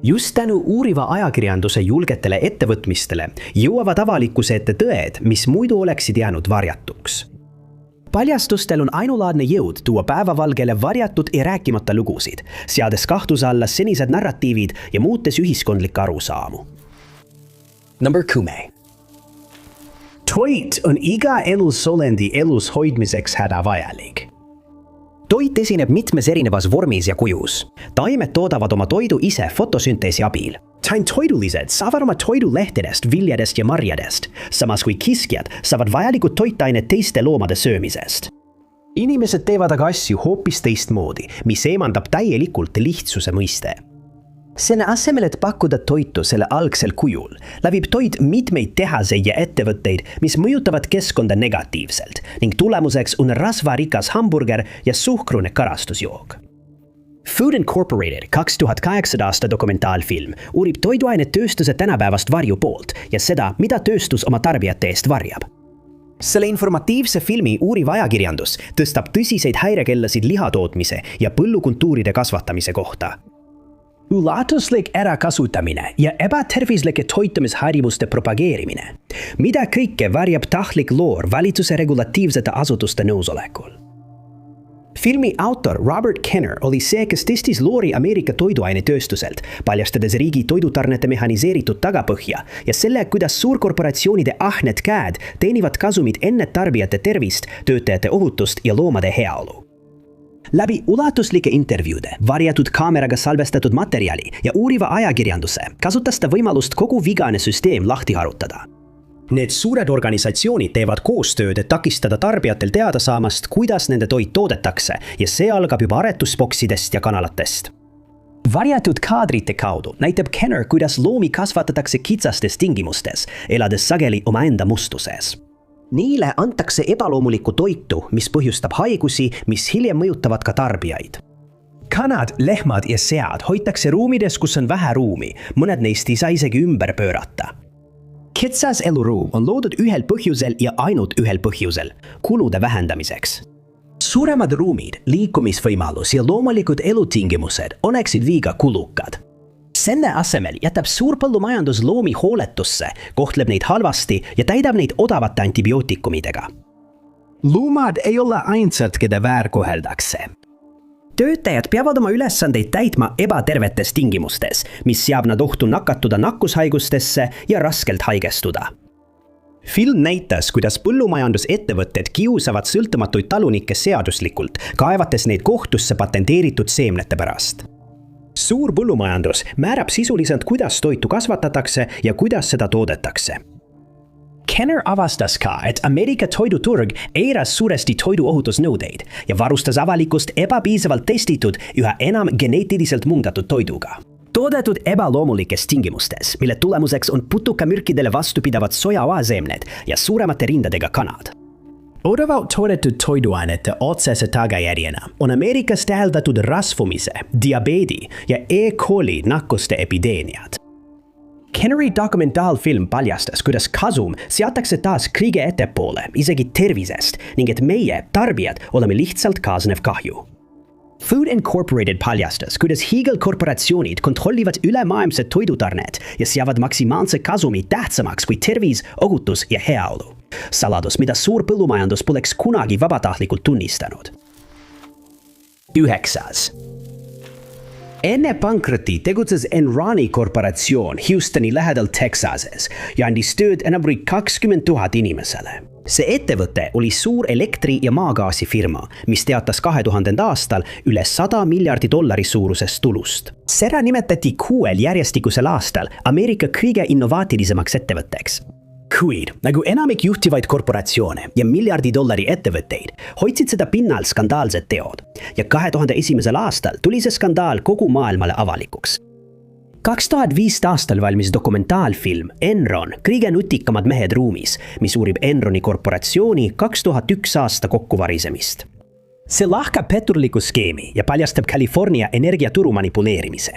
Just tänu uuriva ajakirjanduse julgetele ettevõtmistele jõuavad avalikkuse ette tõed, mis muidu oleksid jäänud varjatuks. Paljastustel on ainulaadne jõud tuua päevavalgele varjatud ja rääkimata lugusid, seades kahtluse alla senised narratiivid ja muutes ühiskondlikke arusaamu. Number 10. Toit on iga elusolendi elus hoidmiseks hädavajalik. Toit esineb mitmes erinevas vormis ja kujus. Taimed toodavad oma toidu ise fotosünteesi abil. Taimtoidulised saavad oma toidu lehtedest, viljadest ja marjadest, samas kui kiskjad saavad vajalikud toitained teiste loomade söömisest. Inimesed teevad aga asju hoopis teistmoodi, mis eemandab täielikult lihtsuse mõiste. Selle asemel, et pakkuda toitu selle algsel kujul, läbib toit mitmeid tehaseid ja ettevõtteid, mis mõjutavad keskkonda negatiivselt ning tulemuseks on rasvarikas hamburger ja suhkrune karastusjook. Food Incorporated 2008. aasta dokumentaalfilm uurib toiduainetööstuse tänapäevast varju poolt ja seda, mida tööstus oma tarbijate eest varjab. Selle informatiivse filmi uuriv ajakirjandus tõstab tõsiseid häirekellasid lihatootmise ja põllukultuuride kasvatamise kohta. Ulatuslik ärakasutamine ja ebatervislike toitumisharjumuste propageerimine, mida kõike varjab tahtlik loor valitsuse regulatiivsete asutuste nõusolekul. Filmi autor Robert Kenner oli see, kes tõstis loori Ameerika toiduainetööstuselt, paljastades riigi toidutarnete mehaniseeritud tagapõhja ja selle, kuidas suurkorporatsioonide ahned käed teenivad kasumit enne tarbijate tervist, töötajate ohutust ja loomade heaolu. Läbi ulatuslike intervjuude, varjatud kaameraga salvestatud materjali ja uuriva ajakirjanduse kasutas ta võimalust kogu vigane süsteem lahti harutada. Need suured organisatsioonid teevad koostööd, et takistada tarbijatel teada saamast, kuidas nende toit toodetakse ja see algab juba aretusboksidest ja kanalatest. Varjatud kaadrite kaudu näitab Kenner, kuidas loomi kasvatatakse kitsastes tingimustes, elades sageli omaenda mustuses. Neile antakse ebaloomulikku toitu, mis põhjustab haigusi, mis hiljem mõjutavad ka tarbijaid. Kanad, lehmad ja sead hoitakse ruumides, kus on vähe ruumi, mõned neist ei saa isegi ümber pöörata. Kitsas eluruum on loodud ühel põhjusel ja ainult ühel põhjusel, kulude vähendamiseks. Suuremad ruumid, liikumisvõimalus ja loomulikud elutingimused oleksid liiga kulukad. Selle asemel jätab suurpõllumajandus loomi hooletusse, kohtleb neid halvasti ja täidab neid odavate antibiootikumidega. Loomad ei ole ainsad, keda väärkoheldakse. Töötajad peavad oma ülesandeid täitma ebatervetes tingimustes, mis seab nad ohtu nakatuda nakkushaigustesse ja raskelt haigestuda. Film näitas, kuidas põllumajandusettevõtted kiusavad sõltumatuid talunikke seaduslikult, kaevates neid kohtusse patenteeritud seemnete pärast. Suur põllumajandus määrab sisuliselt, kuidas toitu kasvatatakse ja kuidas seda toodetakse. Kenner avastas ka, et Ameerika toiduturg eiras suuresti toiduohutusnõudeid ja varustas avalikkust ebapiisavalt testitud üha enam geneetiliselt muundatud toiduga. Toodetud ebaloomulikes tingimustes, mille tulemuseks on putukamürkidele vastupidavad sojaoaseemned ja suuremate rindadega kanad. Odavalt toodetud toiduainete otsese tagajärjena on Ameerikas täheldatud rasvumise, diabeedi ja E. coli nakkuste epideemiad. Kenneri dokumentaalfilm paljastas, kuidas kasum seatakse taas kõige ettepoole, isegi tervisest, ning et meie, tarbijad, oleme lihtsalt kaasnev kahju. Food Incorporated paljastas, kuidas hiigelkorporatsioonid kontrollivad ülemaailmsed toidutarned ja seavad maksimaalse kasumi tähtsamaks kui tervis, ohutus ja heaolu. Saladus, mida suur põllumajandus poleks kunagi vabatahtlikult tunnistanud. 9. Enne pankroti tegutses Enroni korporatsioon Houstoni lähedal Texases ja andis tööd enam kui 20 000 inimesele. See ettevõte oli suur elektri- ja maagaasifirma, mis teatas 2000. aastal üle $100 miljardi suurusest tulust. Seda nimetati 6 järjestikusel aastal Ameerika kõige innovaatilisemaks ettevõtteks. Kuid, nagu enamik juhtivaid korporatsioone ja $1 miljardi ettevõtteid, hoidsid seda pinnal skandaalsed teod ja 2001. aastal tuli see skandaal kogu maailmale avalikuks. 2005. aastal valmis dokumentaalfilm Enron, kõige nutikamad mehed ruumis, mis uurib Enroni korporatsiooni 2001. aasta kokkuvarisemist. See lahkab petturliku skeemi ja paljastab California energiaturu manipuleerimise.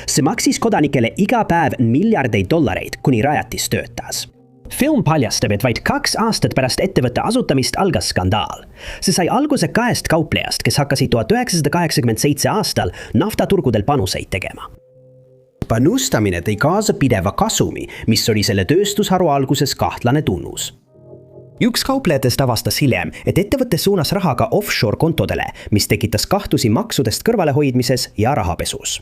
See maksis kodanikele iga päev $miljardeid, kuni rajatis töötas. Film paljastab, et vaid 2 aastat pärast ettevõtte asutamist algas skandaal. See sai alguse 2 kauplejast, kes hakkasid 1987. aastal naftaturgudel panuseid tegema. panustamine tõi kaasa pideva kasumi, mis oli selle tööstusharu alguses kahtlane tunnus. Üks kauplejatest avastas hiljem, et ettevõtte suunas raha ka offshore kontodele, mis tekitas kahtlusi maksudest kõrvalehoidmises ja rahapesus.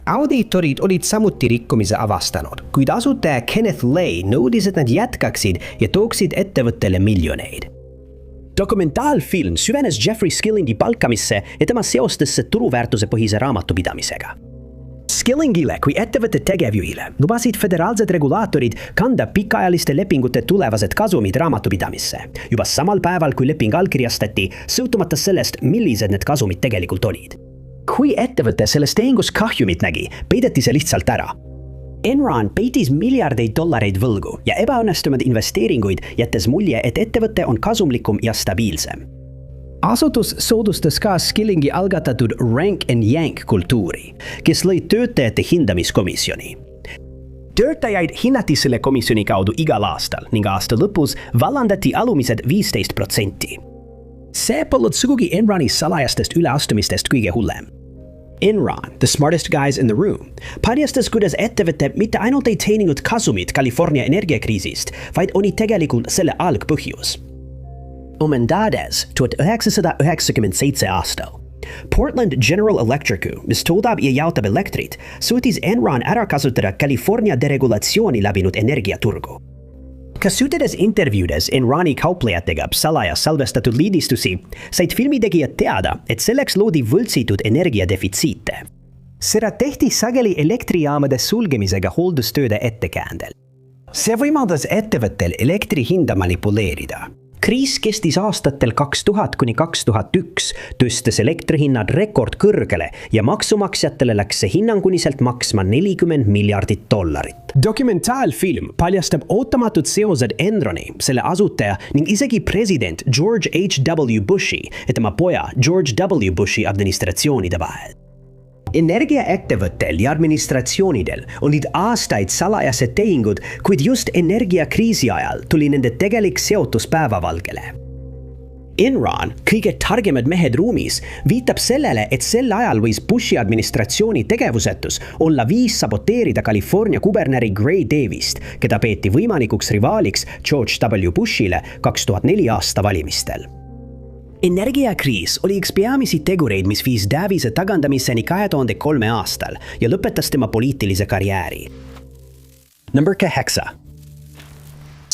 Auditorid olid samuti rikkumise avastanud, kuid asutaja Kenneth Lay nõudis, et nad jätkaksid ja tooksid ettevõttele miljoneid. Dokumentaalfilm süvenes Jeffrey Skilling'i palkamisse ja tema seostesse turuväärtuse põhise raamatupidamisega. Skillingile kui ettevõtte tegevjuhile lubasid föderaalsed regulaatorid kanda pikaajaliste lepingute tulevased kasumid raamatupidamisse, juba samal päeval, kui leping allkirjastati, sõltumata sellest, millised need kasumid tegelikult olid. Kui ettevõte selles tehingus kahjumit nägi, peideti see lihtsalt ära. Enron peitis miljardeid dollareid võlgu ja ebaõnnestunud investeeringuid, jättes mulje, et ettevõte on kasumlikum ja stabiilsem. Asutus soodustas ka Skilling'i algatatud Rank and Yank kultuuri, kes lõi töötajate hindamiskomisjoni. Töötajaid hinnati selle komisjoni kaudu igal aastal ning aasta lõpus vallandati alumised 15%. See polnud sugugi Enroni salajastest üleastumistest kõige hullem. Enron, the smartest guys in the room, paljastas, kuidas ettevõte mitte ainult ei teeninud kasumit California energiakriisist, vaid oli tegelikult selle algpõhjus. Omendades 1997 aastal. Portland General Electricu, mis toodab ja jaotab elektrit, suutis Enron ära kasutada California deregulatsiooni läbinud energiaturgu. Kasutades intervjuudes Enroni kauplejatega salaja salvestatud liidistusi, said filmitegijad teada, et selleks loodi võltsitud energiadefitsiite. Seda tehti sageli elektrijaamade sulgemisega hooldustööde ettekäändel. See võimaldas ettevõttel elektri hinda manipuleerida. Kriis kestis aastatel 2000 kuni 2001, tõstes elektrihinnad rekordkõrgele ja maksumaksjatele läks see hinnanguliselt maksma $40 miljardit. Dokumentaalfilm paljastab ootamatud seosed Enroni, selle asutaja ning isegi president George H.W. Bushi ja tema poja George W. Bushi administratsioonide vahel. Energiaettevõttel ja administratsioonidel olid aastaid salajased tehingud, kuid just energiakriisi ajal tuli nende tegelik seotus päevavalgele. Enron, kõige targemad mehed ruumis, viitab sellele, et sel ajal võis Bushi administratsiooni tegevusetus olla viis saboteerida California kuberneri Gray Davist, keda peeti võimalikuks rivaaliks George W. Bushile 2004 aasta valimistel. Energiakriis oli üks peamisi tegureid, mis viis Davise tagandamiseni 2003 aastal ja lõpetas tema poliitilise karjääri. Number 8.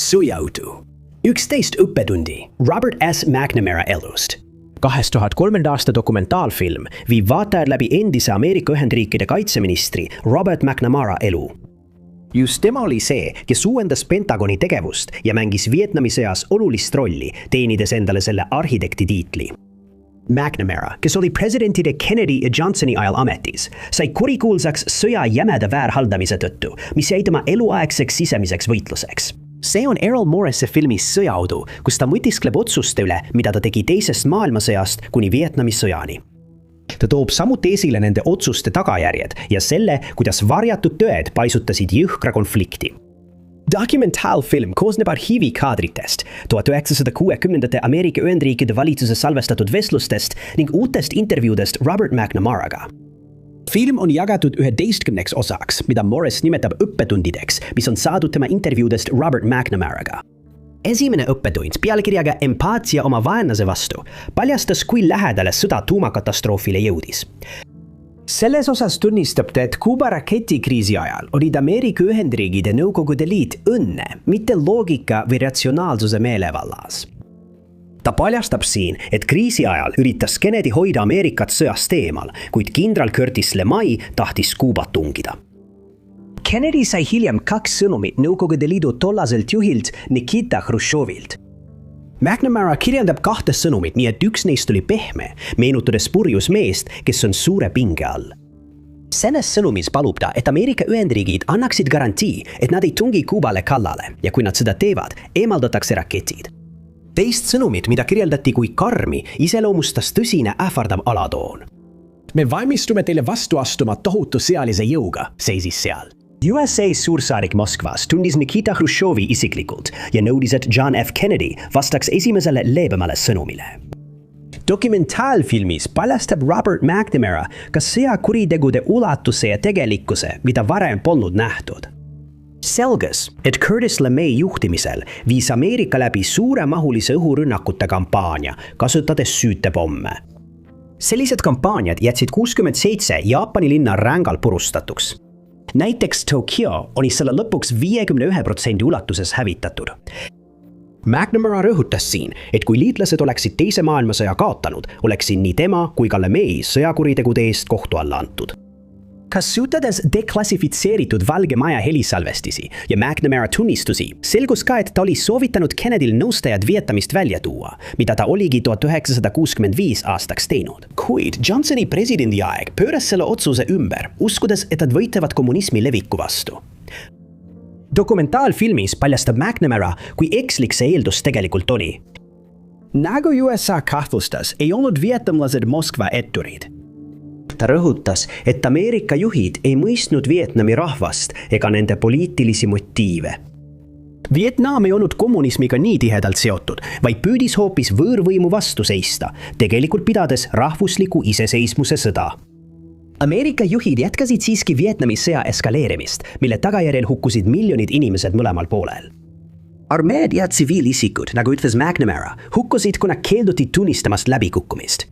Sõjautu. 11 õppetundi Robert S. McNamara elust. 2003. aasta dokumentaalfilm viib vaatajad läbi endise Ameerika Ühendriikide kaitseministri Robert McNamara elu. Just tema oli see, kes uuendas Pentagoni tegevust ja mängis Vietnami sõjas olulist rolli, teenides endale selle arhitekti tiitli. McNamara, kes oli presidentide Kennedy ja Johnsoni ajal ametis, sai kurikuulsaks sõja jämeda väärhaldamise tõttu, mis jäi tema eluaegseks sisemiseks võitluseks. See on Errol Morrise filmis Sõjaudu, kus ta mõtiskleb otsuste üle, mida ta tegi teisest maailmasõjast kuni Vietnami sõjani. Ta toob samuti esile nende otsuste tagajärjed ja selle, kuidas varjatud tõed paisutasid jõhkra konflikti. Dokumentaalfilm koosneb arhiivikaadritest, 1960. Ameerika Ühendriikide valitsuse salvestatud vestlustest ning uutest intervjuudest Robert McNamaraga. Film on jagatud 11 osaks, mida Morris nimetab õppetundideks, mis on saadud tema intervjuudest Robert McNamaraga. Esimene õppetund pealkirjaga Empaatia oma vaenlase vastu paljastas, kui lähedale sõda tuumakatastroofile jõudis. Selles osas tunnistab ta, et Kuuba raketikriisi ajal olid Ameerika Ühendriigid ja Nõukogude Liit õnne, mitte loogika või ratsionaalsuse meelevallas. Ta paljastab siin, et kriisi ajal üritas Kennedy hoida Ameerikat sõjast eemal, kuid kindral Curtis LeMay tahtis Kuubat tungida. Kennedy sai hiljem 2 sõnumit Nõukogude Liidu tollaselt juhilt Nikita Hruštšovilt. McNamara kirjeldab 2 sõnumit, nii et üks neist oli pehme, meenutades purjus meest, kes on suure pinge all. Selles sõnumis palub ta, et Ameerika Ühendriigid annaksid garantii, et nad ei tungi Kuubale kallale ja kui nad seda teevad, eemaldatakse raketid. Teist sõnumit, mida kirjeldati kui karmi, iseloomustas tõsine ähvardav alatoon. Me valmistume teile vastu astuma tohutu sõjalise jõuga, seisis seal. USA suursaadik Moskvas tundis Nikita Hruštšovi isiklikult ja nõudis, et John F. Kennedy vastaks esimesele leebemale sõnumile. Dokumentaalfilmis paljastab Robert McNamara ka sõjakuritegude ulatuse ja tegelikkuse, mida varem polnud nähtud. Selges, et Curtis LeMay juhtimisel viis Ameerika läbi suuremahulise õhurünnakute kampaania, kasutades süütepomme. Sellised kampaaniad jätsid 67 Jaapani linna rängalt purustatuks. Näiteks Tokyo oli selle lõpuks 51% ulatuses hävitatud. McNamara rõhutas siin, et kui liitlased oleksid teise maailmasõja kaotanud, oleksid nii tema kui ka LeMay sõjakuritegude eest kohtu alla antud. Kasutades deklassifitseeritud Valge Maja helisalvestisi ja McNamara tunnistusi, selgus ka, et ta oli soovitanud Kennedyl nõustajad Vietnamist välja tuua, mida ta oligi 1965 aastaks teinud. Kuid Johnsoni presidendi aeg pööras selle otsuse ümber, uskudes, et nad võitlevad kommunismi leviku vastu. Dokumentaalfilmis paljastab McNamara, kui ekslik see eeldus tegelikult oli. Nagu USA kahtlustas, ei olnud vietnamlased Moskva etturid. Ta rõhutas, et Ameerika juhid ei mõistnud Vietnami rahvast ega nende poliitilisi motiive. Vietnam ei olnud kommunismiga nii tihedalt seotud, vaid püüdis hoopis võõrvõimu vastu seista, tegelikult pidades rahvusliku iseseisvuse sõda. Ameerika juhid jätkasid siiski Vietnami sõja eskaleerimist, mille tagajärjel hukkusid miljonid inimesed mõlemal poolel. Armeed ja tsiviilisikud, nagu ütles McNamara, hukkusid, kuna keelduti tunnistamast läbikukkumist.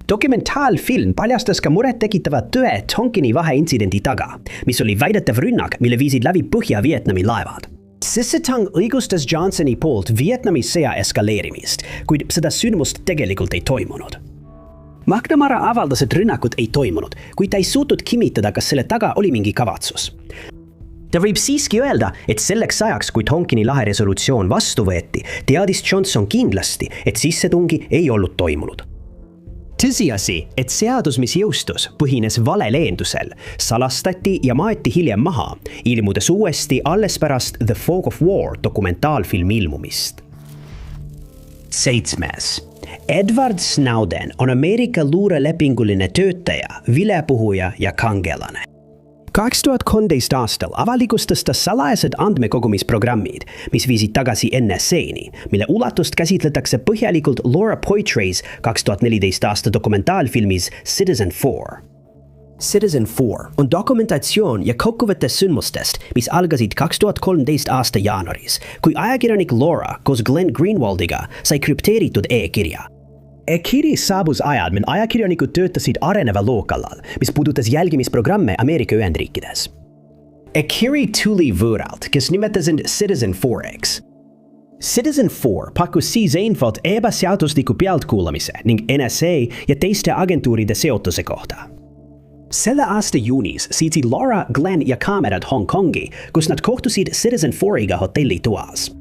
Dokumentaalfilm paljastas ka muret tekitava tõe Tonkini vaheintsidendi taga, mis oli väidetav rünnak, mille viisid läbi Põhja-Vietnami laevad. Sissetang õigustas Johnsoni poolt Vietnami sõja eskaleerimist, kuid seda sündmust tegelikult ei toimunud. McNamara avaldas, et rünnakut ei toimunud, kuid ta ei suutnud kinnitada, kas selle taga oli mingi kavatsus. Ta võib siiski öelda, et selleks ajaks, kui Tonkini lahe resolutsioon vastu võeti, teadis Johnson kindlasti, et sissetungi ei olnud toimunud. Tõsiasi, et seadus, mis jõustus, põhines valel eeldusel, salastati ja maeti hiljem maha, ilmudes uuesti alles pärast The Fog of War dokumentaalfilmi ilmumist. 7. Edward Snowden on Ameerika luurelepinguline töötaja, vilepuhuja ja kangelane. 2013 aastal avalikustas ta salajased andmekogumisprogrammid, mis viisid tagasi NSA-ni, mille ulatust käsitletakse põhjalikult Laura Poitras 2014 aasta dokumentaalfilmis Citizen 4. Citizen 4 on dokumentatsioon ja kokkuvõte sündmustest, mis algasid 2013 aasta jaanuaris, kui ajakirjanik Laura koos Glenn Greenwaldiga sai krüpteeritud e-kirja. E-kiri saabus ajal, mil ajakirjanikud töötasid areneva loo kallal, mis puudutas jälgimisprogramme Ameerika Ühendriikides. E-kiri tuli võõralt, kes nimetas end Citizen 4X. Citizen 4 pakkus siis infot ebaseadusliku pealtkuulamise ning NSA ja teiste agentuuride seotuse kohta. Selle aasta juunis siitsid Laura, Glenn ja kaamerad Hongkongi, kus nad kohtusid Citizen 4-iga hotellitoas.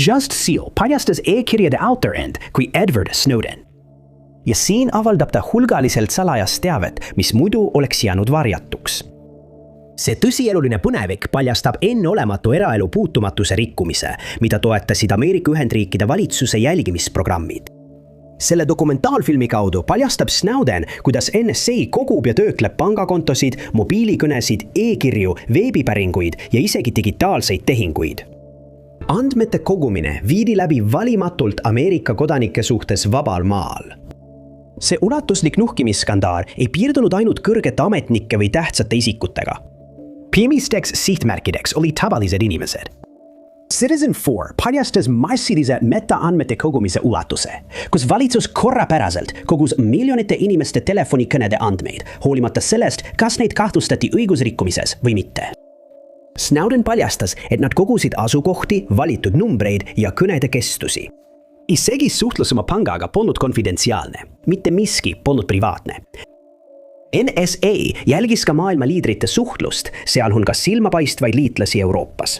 Just Seal paljastas e-kirjade autor end kui Edward Snowden. Ja siin avaldab ta hulgaliselt salajast teavet, mis muidu oleks jäänud varjatuks. See tõsieluline põnevik paljastab enneolematu eraelu puutumatuse rikkumise, mida toetasid Ameerika Ühendriikide valitsuse jälgimisprogrammid. Selle dokumentaalfilmi kaudu paljastab Snowden, kuidas NSA kogub ja töötleb pangakontosid, mobiilikõnesid, e-kirju, veebipäringuid ja isegi digitaalseid tehinguid. Andmete kogumine viidi läbi valimatult Ameerika kodanike suhtes vabal maal. See ulatuslik nuhkimisskandaal ei piirdunud ainult kõrgete ametnike või tähtsate isikutega. Peamisteks sihtmärkideks oli tavalised inimesed. Citizen 4 paljastas massilise metaandmete kogumise ulatuse, kus valitsus korrapäraselt kogus miljonite inimeste telefonikõnede andmeid, hoolimata sellest, kas neid kahtlustati õigusrikkumises või mitte. Snowden paljastas, et nad kogusid asukohti, valitud numbreid ja kõnede kestusi. Isegi suhtlus oma pangaga polnud konfidentsiaalne, mitte miski polnud privaatne. NSA jälgis ka maailma liidrite suhtlust, sealhulgas silmapaistvaid liitlasi Euroopas.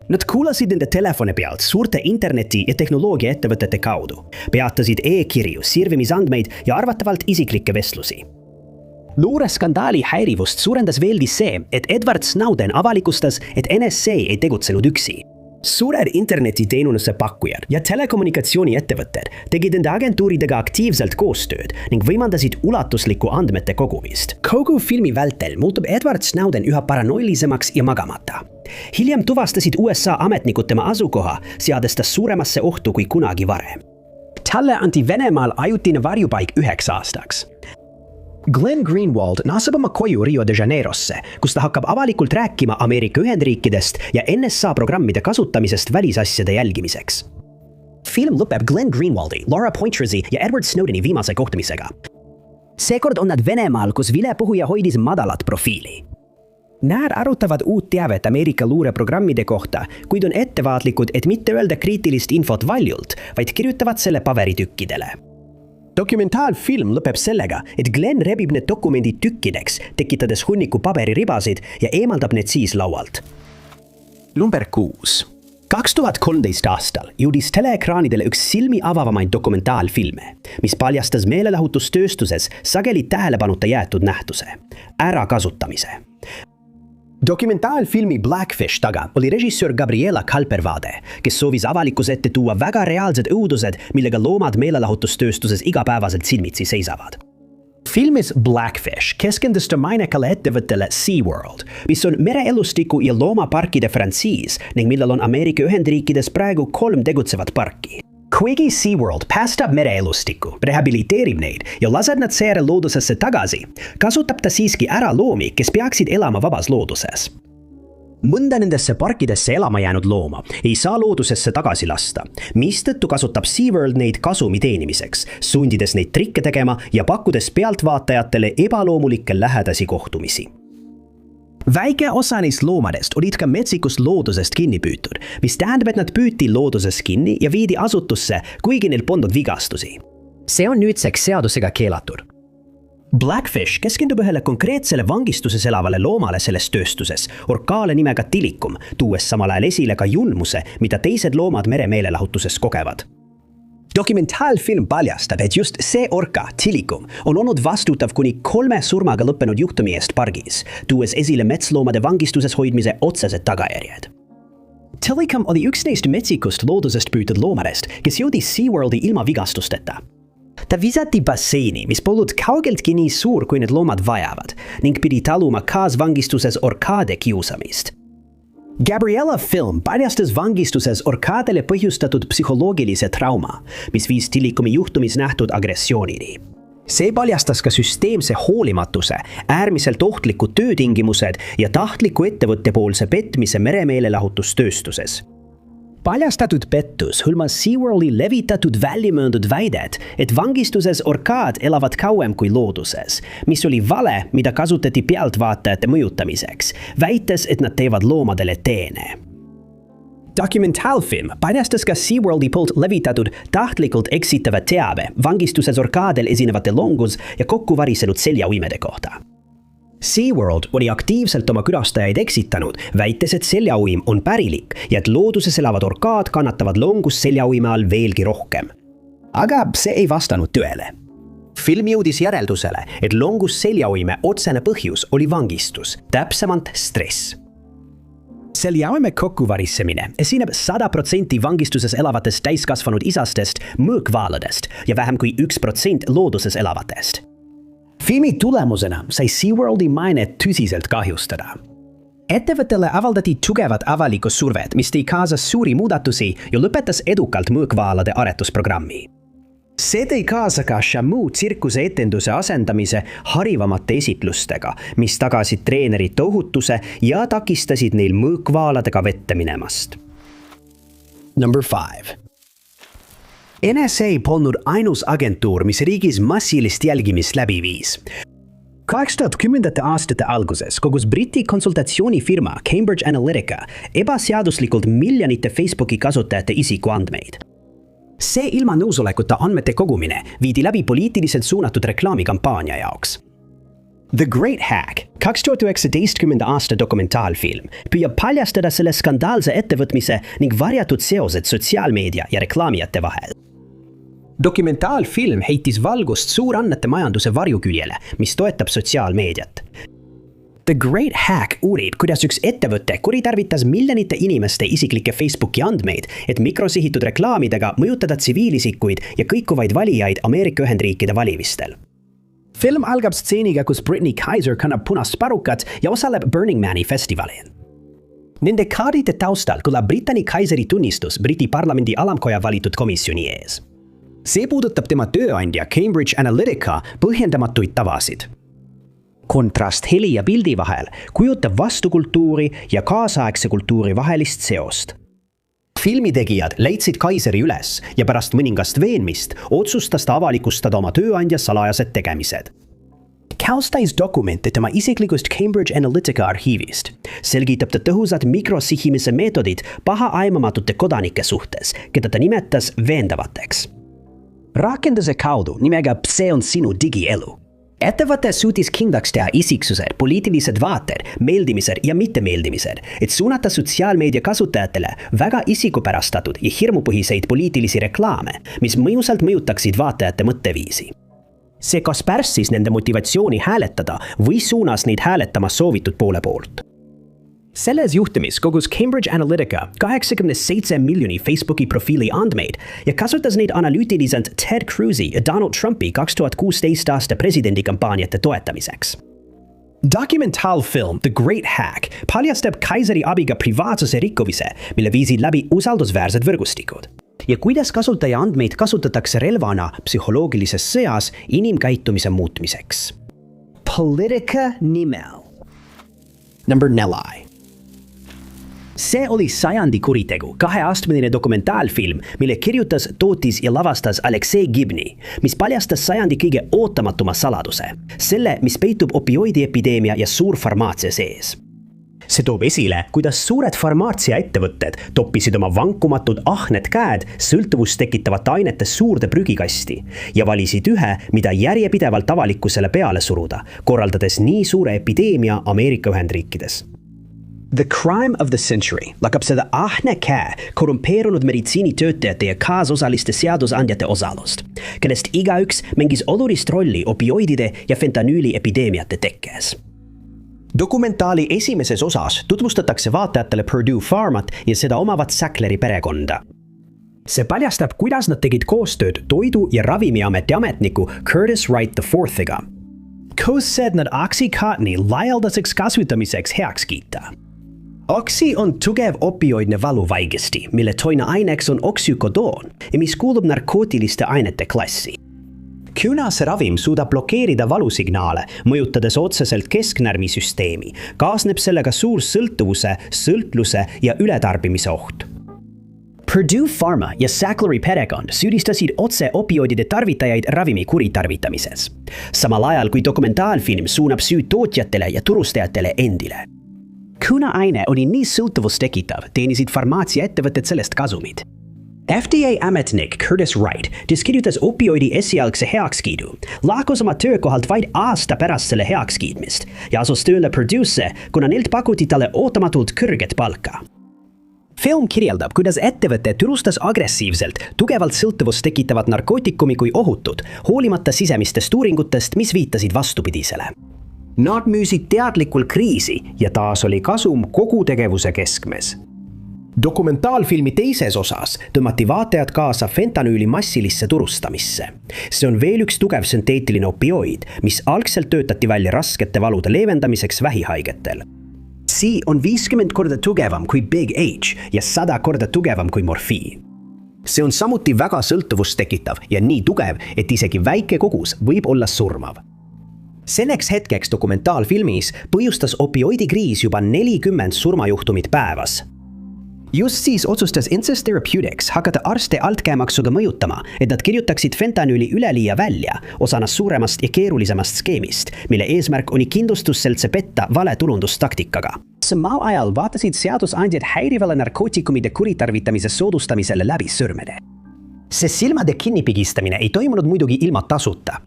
Nad kuulasid nende telefone pealt suurte interneti- ja tehnoloogiaettevõtete kaudu, peatasid e-kirju, sirvimisandmeid ja arvatavalt isiklikke vestlusi. Luureskandaali häirivust suurendas veelgi see, et Edward Snowden avalikustas, et NSA ei tegutsenud üksi. Suured internetiteenuse pakkujad ja telekommunikatsiooniettevõtted tegid enda agentuuridega aktiivselt koostööd ning võimaldasid ulatuslikku andmete kogumist. Kogu filmi vältel muutub Edward Snowden üha paranoilisemaks ja magamata. Hiljem tuvastasid USA ametnikud tema asukoha, seades ta suuremasse ohtu kui kunagi varem. Talle anti Venemaal ajutine varjupaik 9 aastaks. Glenn Greenwald naaseb oma koju Rio de Janeirosse, kus ta hakkab avalikult rääkima Ameerika Ühendriikidest ja NSA programmide kasutamisest välisasjade jälgimiseks. Film lõpeb Glenn Greenwaldi, Laura Poitrasi ja Edward Snowdeni viimase kohtumisega. Seekord on nad Venemaal, kus vilepuhuja hoidis madalat profiili. Nad arutavad uut teavet Ameerika luureprogrammide kohta, kuid on ettevaatlikud, et mitte öelda kriitilist infot valjult, vaid kirjutavad selle paberitükkidele. Dokumentaalfilm lõpeb sellega, et Glenn rebib need dokumendid tükkideks, tekitades hunniku paberiribasid ja eemaldab need siis laualt. Number 6. 2013 aastal jõudis teleekraanidele üks silmi avavamaid dokumentaalfilme, mis paljastas meelelahutustööstuses sageli tähelepanuta jäetud nähtuse – ärakasutamise. Dokumentaalfilmi Blackfish taga oli režissöör Gabriela Kalpervade, kes soovis avalikkuse ette tuua väga reaalsed õudused, millega loomad meelelahutustööstuses igapäevaselt silmitsi seisavad. Filmis Blackfish keskendus ta mainekale ettevõttele SeaWorld, mis on mereelustiku ja loomaparkide frantsiis ning millel on Ameerika Ühendriikides praegu 3 tegutsevat parki. Kuigi SeaWorld päästab mereelustikku, rehabiliteerib neid ja laseb nad seejärel loodusesse tagasi, kasutab ta siiski ära loomi, kes peaksid elama vabas looduses. Mõnda nendesse parkidesse elama jäänud looma ei saa loodusesse tagasi lasta, mistõttu kasutab SeaWorld neid kasumi teenimiseks, sundides neid trikke tegema ja pakkudes pealtvaatajatele ebaloomulikke lähedasi kohtumisi. Väike osa neist loomadest olid ka metsikust loodusest kinni püütud, mis tähendab, et nad püüti looduses kinni ja viidi asutusse, kuigi neil polnud vigastusi. See on nüüdseks seadusega keelatud. Blackfish keskendub ühele konkreetsele vangistuses elavale loomale selles tööstuses, orkaale nimega Tilikum, tuues samal ajal esile ka julmuse, mida teised loomad meremeelelahutuses kogevad. Dokumentaalfilm paljastab, et just see orka, Tilikum, on olnud vastutav kuni 3 surmaga lõppenud juhtumi eest pargis, tuues esile metsloomade vangistuses hoidmise otsesed tagajärjed. Tilikum oli üks neist metsikust loodusest püütud loomadest, kes jõudis SeaWorldi ilma vigastusteta. Ta visati basseini, mis polnud kaugeltki nii suur, kui need loomad vajavad, ning pidi taluma kaasvangistuses orkaade kiusamist. Gabriela film paljastas vangistuses orkaadele põhjustatud psühholoogilise trauma, mis viis Tilikumi juhtumis nähtud agressioonini. See paljastas ka süsteemse hoolimatuse, äärmiselt ohtlikud töötingimused ja tahtliku ettevõttepoolse petmise meremeelelahutustööstuses. Paljastatud pettus hõlmas SeaWorldi levitatud väljamõeldud väidet, et vangistuses orkaad elavad kauem kui looduses, mis oli vale, mida kasutati pealtvaatajate mõjutamiseks, väites, et nad teevad loomadele teene. Dokumentaalfilm paljastas ka SeaWorldi poolt levitatud tahtlikult eksitava teabe vangistuses orkaadel esinevate longus ja kokkuvarisenud seljauimede kohta. SeaWorld oli aktiivselt oma külastajaid eksitanud, väites, et seljauim on pärilik ja et looduses elavad orkaad kannatavad longus seljauime all veelgi rohkem. Aga see ei vastanud tõele. Film jõudis järeldusele, et longus seljauime otsene põhjus oli vangistus, täpsemalt stress. Seljauime kokkuvarisemine esineb 100% vangistuses elavatest täiskasvanud isastest mõõkvaaladest ja vähem kui 1% looduses elavatest. Filmi tulemusena sai SeaWorldi mainet tõsiselt kahjustada. Ettevõttele avaldati tugevat avalikku survet, mis tõi kaasa suuri muudatusi ja lõpetas edukalt mõõkvaalade aretusprogrammi. See tõi kaasa ka Shamu tsirkuse etenduse asendamise harivamate esitlustega, mis tagasid treenerite ohutuse ja takistasid neil mõõkvaaladega vette minemast. Number 5. NSA polnud ainus agentuur, mis riigis massilist jälgimist läbi viis. 2010. aastate alguses kogus Briti konsultatsioonifirma Cambridge Analytica ebaseaduslikult miljonite Facebooki kasutajate isikuandmeid. See ilma nõusolekuta andmete kogumine viidi läbi poliitiliselt suunatud reklaamikampaania jaoks. The Great Hack, 2019. aasta dokumentaalfilm, püüab paljastada selle skandaalse ettevõtmise ning varjatud seosed sotsiaalmeedia ja reklaamijate vahel. Dokumentaalfilm heitis valgust suurannete majanduse varjuküljele, mis toetab sotsiaalmeediat. The Great Hack uurib, kuidas üks ettevõte kuritarvitas miljonite inimeste isiklikke Facebooki andmeid, et mikrosihitud reklaamidega mõjutada tsiviilisikuid ja kõikuvaid valijaid Ameerika Ühendriikide valimistel. Film algab stseeniga, kus Brittany Kaiser kannab punast parukat ja osaleb Burning Mani festivalil. Nende kaardite taustal kõlab Brittany Kaiseri tunnistus Briti parlamendi alamkoja valitud komisjoni ees. see puudutab tema tööandja Cambridge Analytica põhjendamatuid tavasid. Kontrast heli ja pildi vahel kujutab vastukultuuri ja kaasaegse kultuuri vahelist seost. Filmitegijad leidsid Kaiseri üles ja pärast mõningast veenmist otsustas ta avalikustada oma tööandja salajased tegemised. Kalstais dokumente tema isiklikust Cambridge Analytica arhiivist selgitab ta tõhusad mikrosihimise meetodid pahaaaimamatute kodanike suhtes, keda ta nimetas veendavateks. Rakenduse kaudu nimega See on sinu digielu. Ettevõte suutis kindlaks teha isiksused, poliitilised vaated, meeldimised ja mittemeeldimised, et suunata sotsiaalmeedia kasutajatele väga isikupärastatud ja hirmupõhiseid poliitilisi reklaame, mis mõjusalt mõjutaksid vaatajate mõtteviisi. See kas pärssis nende motivatsiooni hääletada või suunas neid hääletama soovitud poole poolt. Selles juhtumis kogus Cambridge Analytica 87 miljoni Facebooki profiili andmeid ja kasutas neid analüütiliselt Ted Cruz'i ja Donald Trumpi 2016 aasta presidendikampaaniate toetamiseks. Dokumentaalfilm The Great Hack paljastab Kaiseri abiga privaatsuse rikkumise, mille viisid läbi usaldusväärsed võrgustikud. Ja kuidas kasutaja andmeid kasutatakse relvana psühholoogilises sõjas inimkäitumise muutmiseks. Politica nimel. Number 4. See oli sajandi kuritegu, 2-astmeline dokumentaalfilm, mille kirjutas, tootis ja lavastas Aleksei Gibni, mis paljastas sajandi kõige ootamatuma saladuse. Selle, mis peitub opioidiepideemia ja suurfarmaatsia sees. See toob esile, kuidas suured farmaatsiaettevõtted toppisid oma vankumatud ahned käed sõltuvust tekitavate ainete suurde prügikasti ja valisid ühe, mida järjepidevalt avalikkusele peale suruda, korraldades nii suure epideemia Ameerika Ühendriikides. The Crime of the Century lakab seda ahne käe korrumpeerunud meditsiinitöötajate ja kaasosaliste seadusandjate osalust, kellest igaüks mängis olulist rolli opioidide ja fentanüüli epideemiate tekkes. Dokumentaali esimeses osas tutvustatakse vaatajatele Purdue Pharmat ja seda omavat Sackleri perekonda. See paljastab, kuidas nad tegid koostööd Toidu- ja Ravimiameti ametniku Curtis Wright IV'iga. Koos said nad Oxycontini laialdaseks kasutamiseks heaks kiita. Oxy on tugev opioidne valuvaigesti, mille toine aineks on oksükodoon ja mis kuulub narkootiliste ainete klassi. Kuna see ravim suudab blokeerida valusignaale, mõjutades otseselt kesknärvisüsteemi, kaasneb sellega suur sõltuvuse, sõltluse ja ületarbimise oht. Purdue Pharma ja Sackleri perekond süüdistasid otse opioidide tarvitajaid ravimi kuritarvitamises. Samal ajal kui dokumentaalfilm suunab süüd tootjatele ja turustajatele endile. Kuna aine oli nii sõltuvust tekitav, teenisid farmaatsiaettevõtted sellest kasumid. FDA ametnik Curtis Wright diskirjutas opioidi esialgse heakskiidu, lahkus oma töökohalt vaid aasta pärast selle heakskiidmist ja asus tööle Purdue'sse, kuna neilt pakuti talle ootamatult kõrget palka. Film kirjeldab, kuidas ettevõte turustas agressiivselt tugevalt sõltuvust tekitavat narkootikumi kui ohutut, hoolimata sisemistest uuringutest, mis viitasid vastupidisele. Nad müüsid teadlikul kriisi ja taas oli kasum kogu tegevuse keskmes. Dokumentaalfilmi teises osas tõmmati vaatajad kaasa fentanüüli massilisse turustamisse. See on veel üks tugev sünteetiline opioid, mis algselt töötati välja raskete valude leevendamiseks vähihaigetel. See on 50 korda tugevam kui Big H ja 100 korda tugevam kui morfiin. See on samuti väga sõltuvust tekitav ja nii tugev, et isegi väike kogus võib olla surmav. Selleks hetkeks dokumentaalfilmis põhjustas opioidikriis juba 40 surmajuhtumit päevas. Just siis otsustas Incest Therapeutics hakata arste altkäemaksuga mõjutama, et nad kirjutaksid fentanüüli üleliia välja osana suuremast ja keerulisemast skeemist, mille eesmärk oli kindlustusseltse petta vale tulundustaktikaga. Samal ajal vaatasid seadusandjad häirivale narkootikumide kuritarvitamise soodustamisele läbi sõrmede. See silmade kinnipigistamine ei toimunud muidugi ilma tasuta.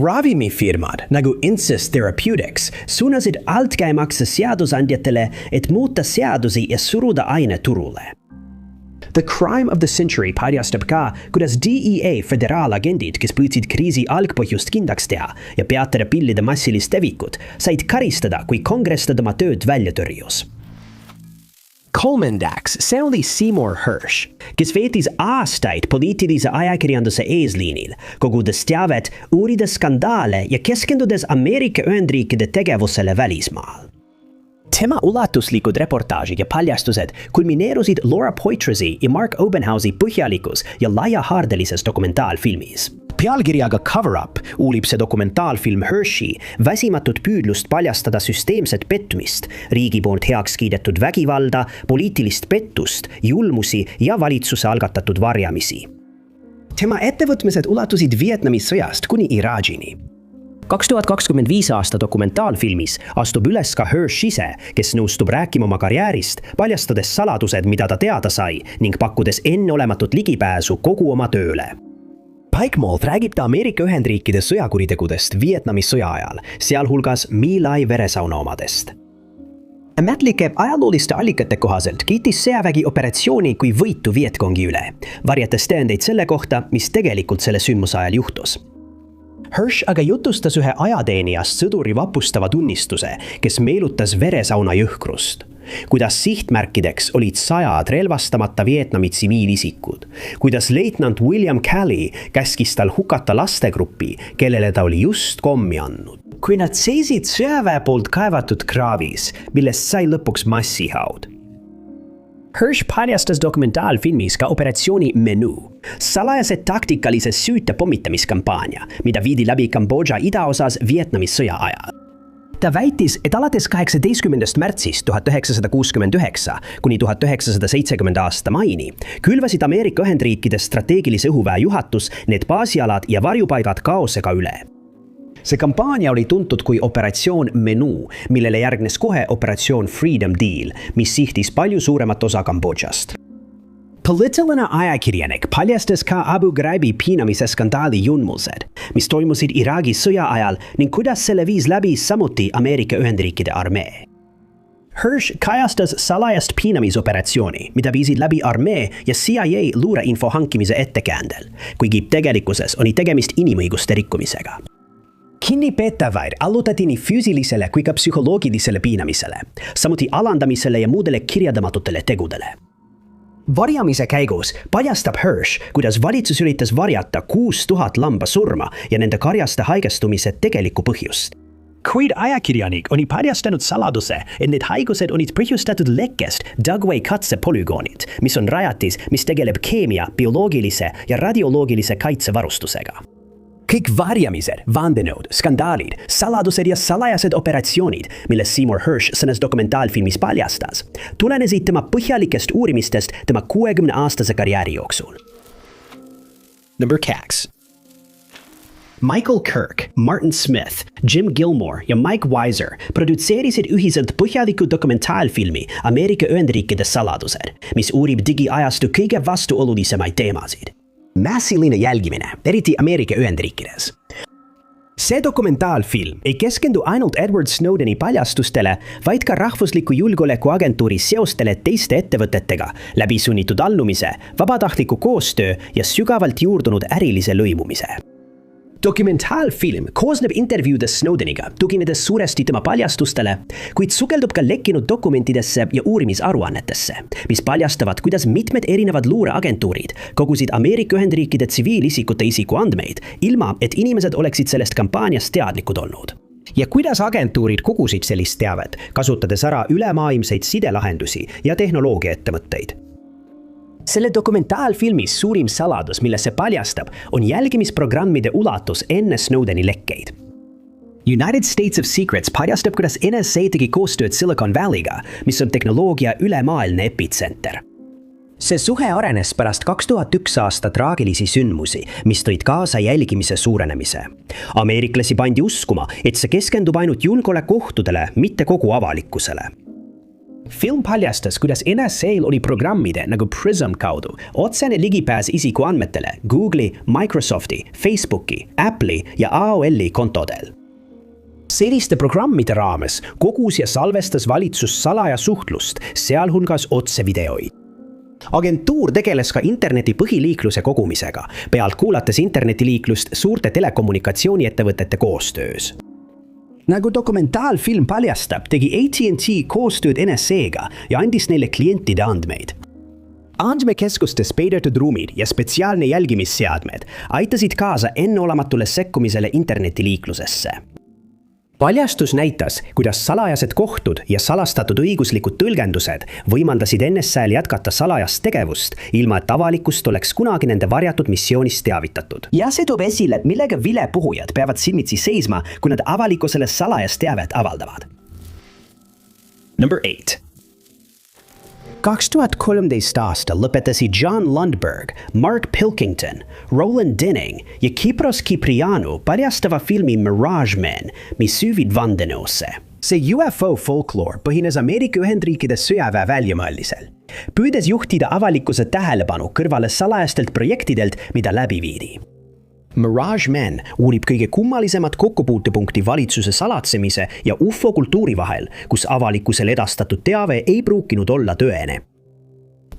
Ravimifirmad nagu Incest Therapeutics suunasid altkäemakse seadusandjatele, et muuta seadusi ja suruda aine turule. The Crime of the Century paljastab ka, kuidas DEA föderaalagendid, kes püüdsid kriisi algpõhjust kindlaks teha ja peatada pillide massilist levikut, said karistada, kui kongress oma tööd välja tõrjus. Coleman Dax, see oli Seymour Hersh, kes veetis aastaid poliitilise ajakirjanduse eesliinil, kogudes teavet, uurides skandaale ja keskendudes Ameerika Ühendriikide tegevusele välismaal. Tema ulatuslikud reportaažid ja paljastused kulmineerusid Laura Poitrasi ja Mark Obenhausi põhjalikus ja laiahaardelises dokumentaalfilmis. Pealkirjaga Cover Up uurib see dokumentaalfilm Hershey väsimatut püüdlust paljastada süsteemset pettumist, riigi poolt heaks kiidetud vägivalda, poliitilist pettust, julmusi ja valitsuse algatatud varjamisi. Tema ettevõtmised ulatusid Vietnami sõjast kuni Iraagini. 2025 aasta dokumentaalfilmis astub üles ka Hersh ise, kes nõustub rääkima oma karjäärist, paljastades saladused, mida ta teada sai ning pakkudes enneolematut ligipääsu kogu oma tööle. Pikemalt räägib ta Ameerika Ühendriikide sõjakuritegudest Vietnami sõja ajal, sealhulgas My Lai veresauna omadest. Ametlike ajalooliste allikate kohaselt kiitis sõjavägi operatsiooni kui võitu Vietcongi üle, varjates tõendeid selle kohta, mis tegelikult selle sündmuse ajal juhtus. Hersh aga jutustas ühe ajateenijast sõduri vapustava tunnistuse, kes meenutas veresauna jõhkrust. Kuidas sihtmärkideks olid 100 relvastamata Vietnami tsiviilisikud. Kuidas leitnant William Calley käskis tal hukata lastegruppi, kellele ta oli just kommi andnud. Kui nad seisid sõjaväe poolt kaevatud kraavis, millest sai lõpuks massihaud. Hersh paljastas dokumentaalfilmis ka operatsiooni Menu, salajase taktikalise süüte pommitamiskampaania, mida viidi läbi Kambodža idaosas Vietnami sõja ajal. Ta väitis, et alates 18. märtsist 1969 kuni 1970 aasta maini külvasid Ameerika Ühendriikide strateegilise õhuväe juhatus need baasialad ja varjupaigad kaosega üle. See kampaania oli tuntud kui operatsioon Menu, millele järgnes kohe operatsioon Freedom Deal, mis sihtis palju suuremat osa Kambodžast. Poliitiline ajakirjanik paljastas ka Abu Ghraibi piinamise skandaali junmused, mis toimusid Iraagi sõja ajal ning kuidas selle viis läbi samuti Ameerika Ühendriikide armee. Hersh kajastas salajast piinamisoperatsiooni, mida viisid läbi armee ja CIA luureinfo hankimise ettekäändel, kuigi tegelikkuses oli tegemist inimõiguste rikkumisega. Kinnipeetavaid allutati nii füüsilisele kui ka psühholoogilisele piinamisele, samuti alandamisele ja muudele kirjeldamatutele tegudele. Varjamise käigus paljastab Hersh, kuidas valitsus üritas varjata 6000 lamba surma ja nende karjaste haigestumise tegelikku põhjust. Kuid ajakirjanik oli paljastanud saladuse, et need haigused olid põhjustatud lekkest Dugway katsepolügoonid, mis on rajatis, mis tegeleb keemia, bioloogilise ja radioloogilise kaitsevarustusega. Kõik varjamised, vandenõud, skandaalid, saladused ja salajased operatsioonid, milles Seymour Hersh selles dokumentaalfilmis paljastas, tulenesid tema põhjalikest uurimistest tema 60-aastase karjääri jooksul. Number 2. Michael Kirk, Martin Smith, Jim Gilmore ja Mike Weiser produtseerisid ühiselt põhjaliku dokumentaalfilmi Ameerika Ühendriikide saladused, mis uurib digiajastu kõige vastuolulisemaid teemasid. Massiline jälgimine, eriti Ameerika Ühendriikides. See dokumentaalfilm ei keskendu ainult Edward Snowdeni paljastustele, vaid ka rahvusliku julgeolekuagentuuri seostele teiste ettevõtetega, läbi sunnitud allumise, vabatahtliku koostöö ja sügavalt juurdunud ärilise lõimumise. Dokumentaalfilm koosneb intervjuudest Snowdeniga, tuginedes suuresti tema paljastustele, kuid sukeldub ka lekkinud dokumentidesse ja uurimisaruannetesse, mis paljastavad, kuidas mitmed erinevad luureagentuurid kogusid Ameerika Ühendriikide tsiviilisikute isikuandmeid, ilma et inimesed oleksid sellest kampaaniast teadlikud olnud. Ja kuidas agentuurid kogusid sellist teavet, kasutades ära ülemaailmseid sidelahendusi ja tehnoloogiaettevõtteid. Selle dokumentaalfilmis suurim saladus, mille see paljastab, on jälgimisprogrammide ulatus enne Snowdeni lekkeid. United States of Secrets paljastab, kuidas NSA tegi koostööd Silicon Valley'ga, mis on tehnoloogia ülemaailmne epitsenter. See suhe arenes pärast 2001 aasta traagilisi sündmusi, mis tõid kaasa jälgimise suurenemise. Ameeriklasi pandi uskuma, et see keskendub ainult julgeolekuohtudele, mitte kogu avalikkusele. Film paljastas, kuidas NSA-l oli programmide nagu Prism kaudu otsene ligipääs isikuandmetele Google'i, Microsofti, Facebooki, Apple'i ja AOL'i kontodel. Selliste programmide raames kogus ja salvestas valitsus salaja suhtlust, sealhulgas otsevideoid. Agentuur tegeles ka interneti põhiliikluse kogumisega, pealt kuulates internetiliiklust suurte telekommunikatsiooniettevõtete koostöös. Nagu dokumentaalfilm paljastab, tegi AT&T koostööd NSA-ga ja andis neile klientide andmeid. Andmekeskustes peidetud ruumid ja spetsiaalne jälgimisseadmed aitasid kaasa enneolematule sekkumisele internetiliiklusesse. Paljastus näitas, kuidas salajased kohtud ja salastatud õiguslikud tõlgendused võimaldasid NSA-l jätkata salajast tegevust, ilma et avalikkust oleks kunagi nende varjatud missioonist teavitatud. Ja see toob esile, et millega vilepuhujad peavad silmitsi seisma, kui nad avalikkusele salajast teavet avaldavad. Number 8. 2013 aastal lõpetasid John Lundberg, Mark Pilkington, Roland Denning ja Kypros Kyprianou paljastava filmi Mirage Men, mis süüvid vandenõusse. See UFO folkloor põhines Ameerika Ühendriikides sõjaväe väljamõellisel, püüdes juhtida avalikkuse tähelepanu kõrvale salajastelt projektidelt, mida läbi viidi. Mirage Men uurib kõige kummalisemat kokkupuutepunkti valitsuse salatsemise ja UFO kultuuri vahel, kus avalikkusele edastatud teave ei pruukinud olla tõene.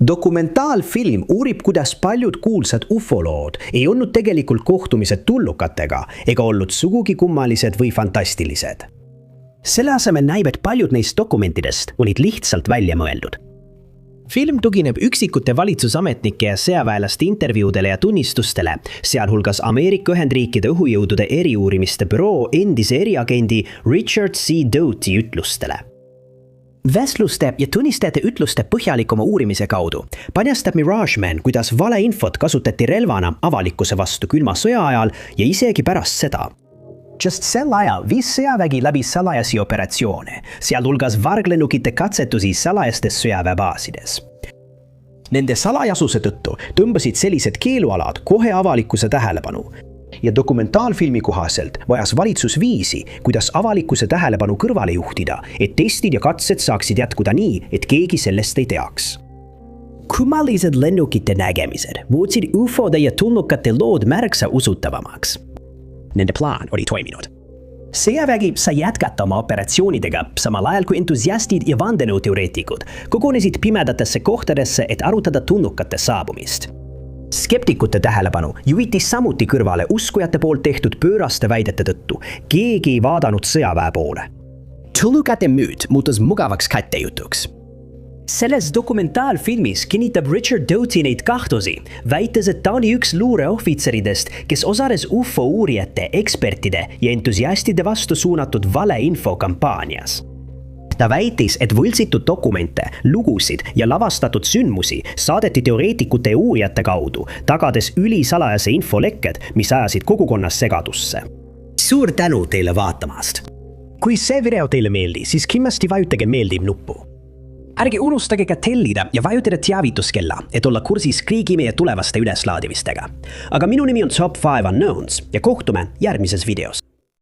Dokumentaalfilm uurib, kuidas paljud kuulsad UFO-lood ei olnud tegelikult kohtumised tullukatega ega olnud sugugi kummalised või fantastilised. Selle asemel näib, et paljud neist dokumentidest olid lihtsalt välja mõeldud. Film tugineb üksikute valitsusametnike ja sõjaväelaste intervjuudele ja tunnistustele, sealhulgas Ameerika Ühendriikide õhujõudude eriuurimiste büroo endise eriagendi Richard C. Doty ütlustele. Vestluste ja tunnistajate ütluste põhjalikuma uurimise kaudu paljastab Mirage Men, kuidas valeinfot kasutati relvana avalikkuse vastu külma sõja ajal ja isegi pärast seda. Just sel ajal viis sõjavägi läbi salajasi operatsioone, sealhulgas varglennukite katsetusi salajastes sõjaväebaasides. Nende salajasuse tõttu tõmbasid sellised keelualad kohe avalikkuse tähelepanu ja dokumentaalfilmi kohaselt vajas valitsus viisi, kuidas avalikkuse tähelepanu kõrvale juhtida, et testid ja katsed saaksid jätkuda nii, et keegi sellest ei teaks. Kummalised lennukite nägemised muutsid UFO-de ja tulnukate lood märksa usutavamaks. Nende plaan oli toiminud. Sõjavägi sai jätkata oma operatsioonidega, samal ajal kui entusiastid ja vandenõuteoreetikud kogunesid pimedatesse kohtadesse, et arutada tulnukate saabumist. Skeptikute tähelepanu juhiti samuti kõrvale uskujate poolt tehtud pööraste väidete tõttu. Keegi ei vaadanud sõjaväe poole. Tulnukate müüt muutus mugavaks kättejutuks. Selles dokumentaalfilmis kinnitab Richard Doty neid kahtlusi, väites, et ta oli üks luureohvitseridest, kes osales UFO uurijate, ekspertide ja entusiastide vastu suunatud valeinfo kampaanias. Ta väitis, et võltsitud dokumente, lugusid ja lavastatud sündmusi saadeti teoreetikute ja uurijate kaudu, tagades ülisalajase infolekked, mis ajasid kogukonnas segadusse. Suur tänu teile vaatamast! Kui see video teile meeldis, siis kindlasti vajutage meeldib nuppu. Ärge unustage ka tellida ja vajutada teavituskella, et olla kursis kõigi meie tulevaste üleslaadimistega. Aga minu nimi on Top 5 Unknowns ja kohtume järgmises videos.